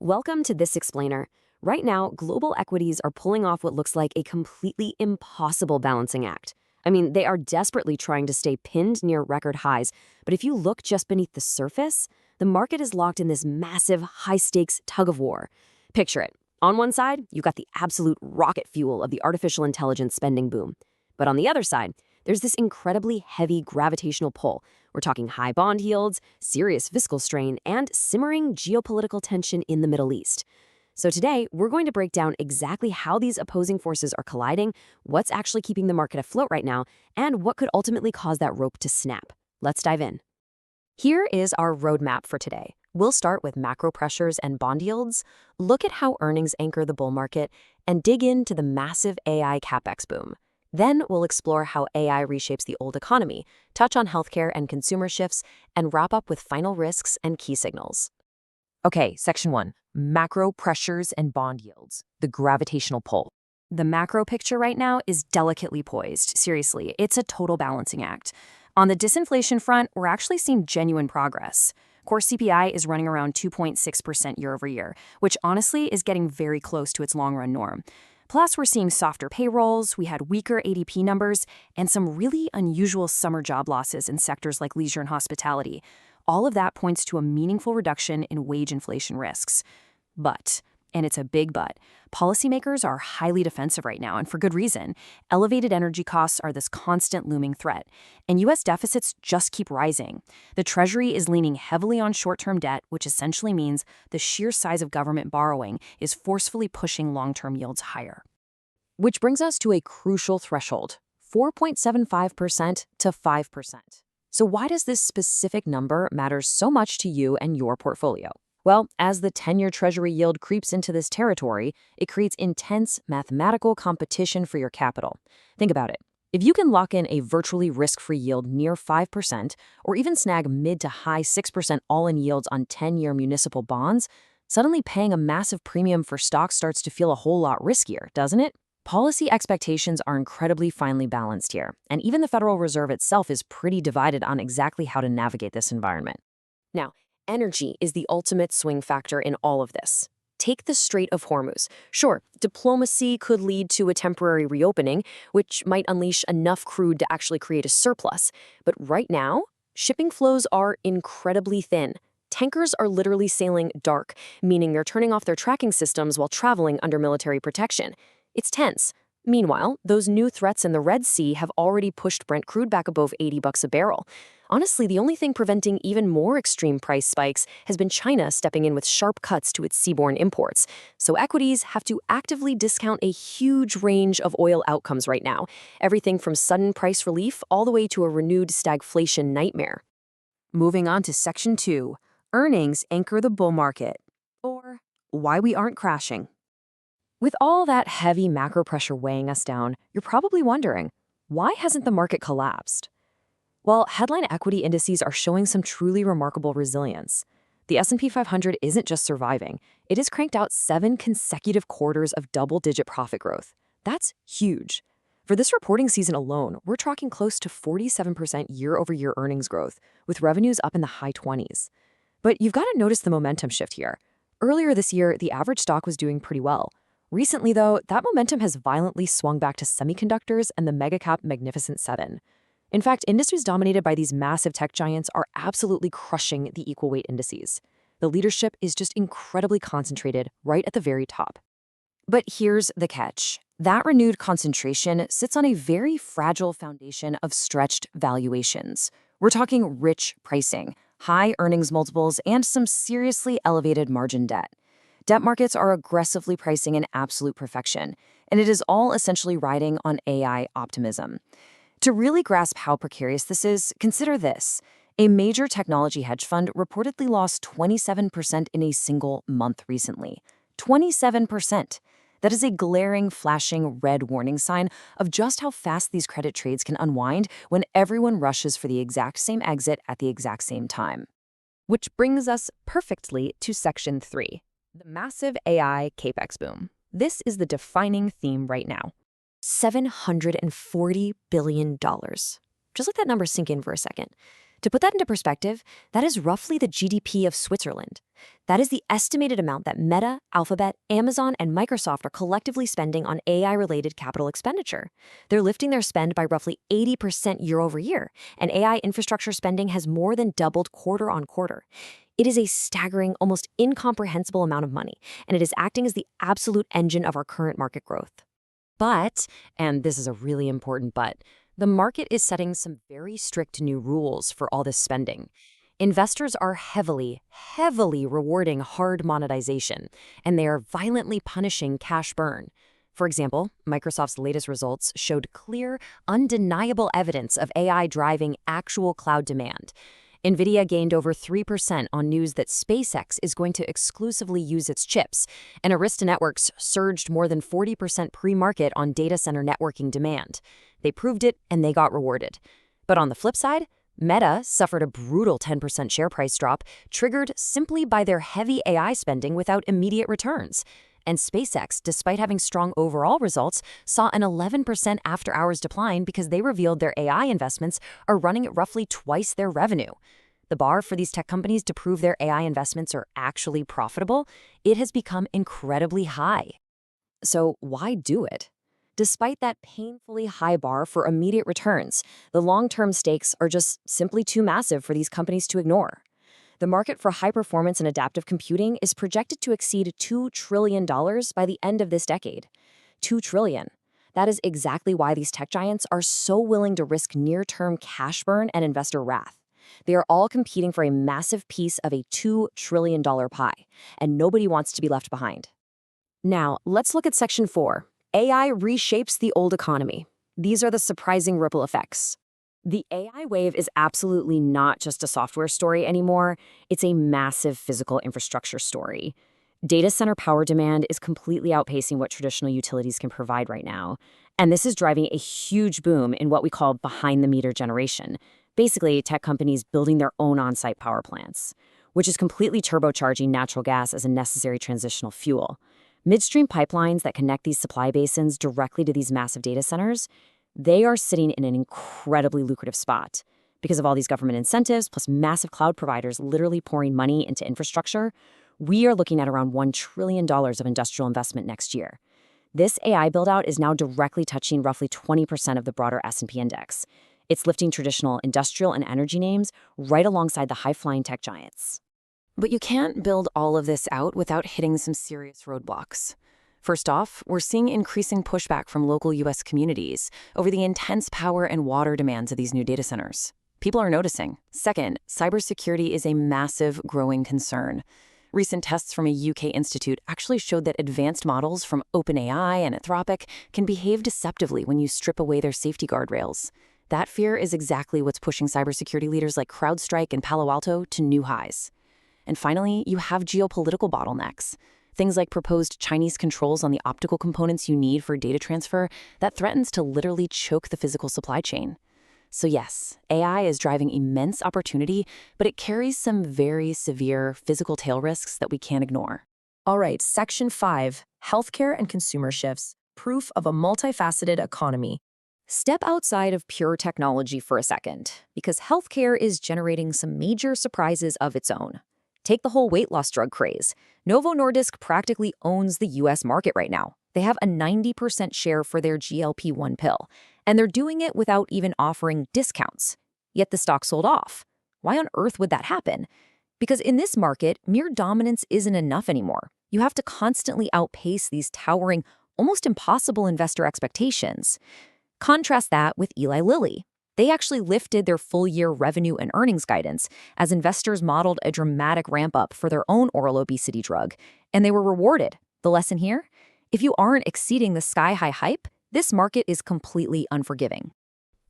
Welcome to this explainer. Right now, global equities are pulling off what looks like a completely impossible balancing act. I mean, they are desperately trying to stay pinned near record highs, but if you look just beneath the surface, the market is locked in this massive, high-stakes tug-of-war. Picture it. On one side, you've got the absolute rocket fuel of the artificial intelligence spending boom. But on the other side, there's this incredibly heavy gravitational pull. We're talking high bond yields, serious fiscal strain, and simmering geopolitical tension in the Middle East. So today, we're going to break down exactly how these opposing forces are colliding, what's actually keeping the market afloat right now, and what could ultimately cause that rope to snap. Let's dive in. Here is our roadmap for today. We'll start with macro pressures and bond yields, look at how earnings anchor the bull market, and dig into the massive AI capex boom. Then we'll explore how AI reshapes the old economy, touch on healthcare and consumer shifts, and wrap up with final risks and key signals. Okay, Section 1, macro pressures and bond yields, the gravitational pull. The macro picture right now is delicately poised. Seriously, it's a total balancing act. On the disinflation front, we're actually seeing genuine progress. Core CPI is running around 2.6% year over year, which honestly is getting very close to its long-run norm. Plus, we're seeing softer payrolls, we had weaker ADP numbers, and some really unusual summer job losses in sectors like leisure and hospitality. All of that points to a meaningful reduction in wage inflation risks. But, and it's a big but, policymakers are highly defensive right now, and for good reason. Elevated energy costs are this constant looming threat, and U.S. deficits just keep rising. The Treasury is leaning heavily on short-term debt, which essentially means the sheer size of government borrowing is forcefully pushing long-term yields higher. Which brings us to a crucial threshold, 4.75% to 5%. So why does this specific number matter so much to you and your portfolio? Well, as the 10-year Treasury yield creeps into this territory, it creates intense mathematical competition for your capital. Think about it. If you can lock in a virtually risk-free yield near 5%, or even snag mid to high 6% all-in yields on 10-year municipal bonds, suddenly paying a massive premium for stocks starts to feel a whole lot riskier, doesn't it? Policy expectations are incredibly finely balanced here, and even the Federal Reserve itself is pretty divided on exactly how to navigate this environment. Now, energy is the ultimate swing factor in all of this. Take the Strait of Hormuz. Sure, diplomacy could lead to a temporary reopening, which might unleash enough crude to actually create a surplus. But right now, shipping flows are incredibly thin. Tankers are literally sailing dark, meaning they're turning off their tracking systems while traveling under military protection. It's tense. Meanwhile, those new threats in the Red Sea have already pushed Brent crude back above $80 a barrel. Honestly, the only thing preventing even more extreme price spikes has been China stepping in with sharp cuts to its seaborne imports. So equities have to actively discount a huge range of oil outcomes right now, everything from sudden price relief all the way to a renewed stagflation nightmare. Moving on to Section 2, earnings anchor the bull market, or why we aren't crashing. With all that heavy macro pressure weighing us down, you're probably wondering, why hasn't the market collapsed? Well, headline equity indices are showing some truly remarkable resilience. The S&P 500 isn't just surviving, it has cranked out 7 consecutive quarters of double-digit profit growth. That's huge. For this reporting season alone, we're tracking close to 47% year-over-year earnings growth, with revenues up in the high 20s. But you've got to notice the momentum shift here. Earlier this year, the average stock was doing pretty well. Recently, though, that momentum has violently swung back to semiconductors and the mega-cap Magnificent Seven. In fact, industries dominated by these massive tech giants are absolutely crushing the equal weight indices. The leadership is just incredibly concentrated right at the very top. But here's the catch. That renewed concentration sits on a very fragile foundation of stretched valuations. We're talking rich pricing, high earnings multiples, and some seriously elevated margin debt. Debt markets are aggressively pricing in absolute perfection, and it is all essentially riding on AI optimism. To really grasp how precarious this is, consider this. A major technology hedge fund reportedly lost 27% in a single month recently. 27%! That is a glaring, flashing red warning sign of just how fast these credit trades can unwind when everyone rushes for the exact same exit at the exact same time. Which brings us perfectly to Section 3. The massive AI capex boom. This is the defining theme right now. $740 billion. Just let that number sink in for a second. To put that into perspective, that is roughly the GDP of Switzerland. That is the estimated amount that Meta, Alphabet, Amazon, and Microsoft are collectively spending on AI-related capital expenditure. They're lifting their spend by roughly 80% year over year, and AI infrastructure spending has more than doubled quarter on quarter. It is a staggering, almost incomprehensible amount of money, and it is acting as the absolute engine of our current market growth. But, and this is a really important but, the market is setting some very strict new rules for all this spending. Investors are heavily rewarding hard monetization, and they are violently punishing cash burn. For example, Microsoft's latest results showed clear, undeniable evidence of AI driving actual cloud demand. NVIDIA gained over 3% on news that SpaceX is going to exclusively use its chips, and Arista Networks surged more than 40% pre-market on data center networking demand. They proved it, and they got rewarded. But on the flip side, Meta suffered a brutal 10% share price drop, triggered simply by their heavy AI spending without immediate returns. And SpaceX, despite having strong overall results, saw an 11% after-hours decline because they revealed their AI investments are running at roughly twice their revenue. The bar for these tech companies to prove their AI investments are actually profitable, it has become incredibly high. So why do it? Despite that painfully high bar for immediate returns, the long-term stakes are just simply too massive for these companies to ignore. The market for high-performance and adaptive computing is projected to exceed $2 trillion by the end of this decade. $2 trillion. That is exactly why these tech giants are so willing to risk near-term cash burn and investor wrath. They are all competing for a massive piece of a $2 trillion pie, and nobody wants to be left behind. Now, let's look at Section 4. AI reshapes the old economy. These are the surprising ripple effects. The AI wave is absolutely not just a software story anymore. It's a massive physical infrastructure story. Data center power demand is completely outpacing what traditional utilities can provide right now. And this is driving a huge boom in what we call behind-the-meter generation. Basically, tech companies building their own on-site power plants, which is completely turbocharging natural gas as a necessary transitional fuel. Midstream pipelines that connect these supply basins directly to these massive data centers, they are sitting in an incredibly lucrative spot. Because of all these government incentives, plus massive cloud providers literally pouring money into infrastructure, we are looking at around $1 trillion of industrial investment next year. This AI build-out is now directly touching roughly 20% of the broader S&P index. It's lifting traditional industrial and energy names right alongside the high-flying tech giants. But you can't build all of this out without hitting some serious roadblocks. First off, we're seeing increasing pushback from local U.S. communities over the intense power and water demands of these new data centers. People are noticing. Second, cybersecurity is a massive, growing concern. Recent tests from a UK institute actually showed that advanced models from OpenAI and Anthropic can behave deceptively when you strip away their safety guardrails. That fear is exactly what's pushing cybersecurity leaders like CrowdStrike and Palo Alto to new highs. And finally, you have geopolitical bottlenecks. Things like proposed Chinese controls on the optical components you need for data transfer that threatens to literally choke the physical supply chain. So yes, AI is driving immense opportunity, but it carries some very severe physical tail risks that we can't ignore. All right, Section 5, Healthcare and Consumer Shifts, Proof of a Multifaceted Economy. Step outside of pure technology for a second, because healthcare is generating some major surprises of its own. Take the whole weight loss drug craze. Novo Nordisk practically owns the US market right now. They have a 90% share for their GLP-1 pill, and they're doing it without even offering discounts. Yet the stock sold off. Why on earth would that happen? Because in this market, mere dominance isn't enough anymore. You have to constantly outpace these towering, almost impossible investor expectations. Contrast that with Eli Lilly. They actually lifted their full-year revenue and earnings guidance as investors modeled a dramatic ramp-up for their own oral obesity drug, and they were rewarded. The lesson here? If you aren't exceeding the sky-high hype, this market is completely unforgiving.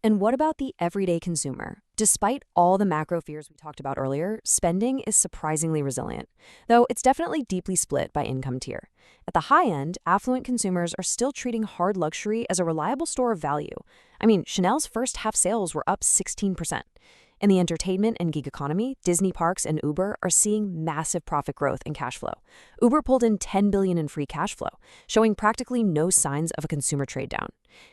And what about the everyday consumer? Despite all the macro fears we talked about earlier, spending is surprisingly resilient, though it's definitely deeply split by income tier. At the high end, affluent consumers are still treating hard luxury as a reliable store of value. I mean, Chanel's first half sales were up 16%. In the entertainment and gig economy, Disney Parks and Uber are seeing massive profit growth and cash flow. Uber pulled in $10 billion in free cash flow, showing practically no signs of a consumer trade down.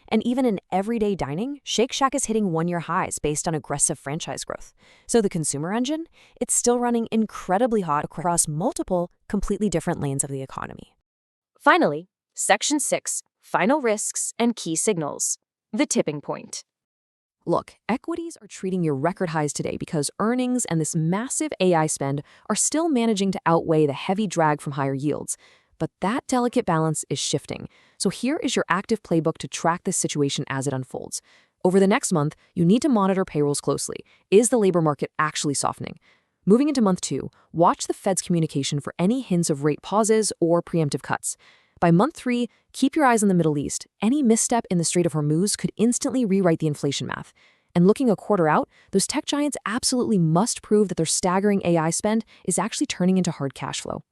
And even in everyday dining, Shake Shack is hitting one-year highs based on aggressive franchise growth. So the consumer engine, it's still running incredibly hot across multiple, completely different lanes of the economy. Finally, Section 6, Final Risks and Key Signals. The tipping point. Look, equities are treating your record highs today because earnings and this massive AI spend are still managing to outweigh the heavy drag from higher yields. But that delicate balance is shifting. So here is your active playbook to track this situation as it unfolds. Over the next month, you need to monitor payrolls closely. Is the labor market actually softening? Moving into month 2, watch the Fed's communication for any hints of rate pauses or preemptive cuts. By month 3, keep your eyes on the Middle East. Any misstep in the Strait of Hormuz could instantly rewrite the inflation math. And looking a quarter out, those tech giants absolutely must prove that their staggering AI spend is actually turning into hard cash flow.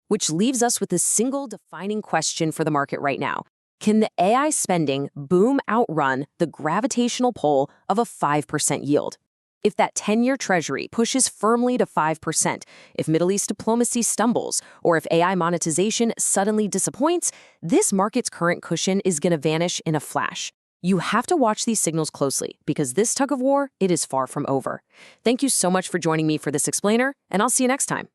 Which leaves us with this single defining question for the market right now. Can the AI spending boom outrun the gravitational pull of a 5% yield? If that 10-year Treasury pushes firmly to 5%, if Middle East diplomacy stumbles, or if AI monetization suddenly disappoints, this market's current cushion is going to vanish in a flash. You have to watch these signals closely because this tug of war, it is far from over. Thank you so much for joining me for this explainer, and I'll see you next time.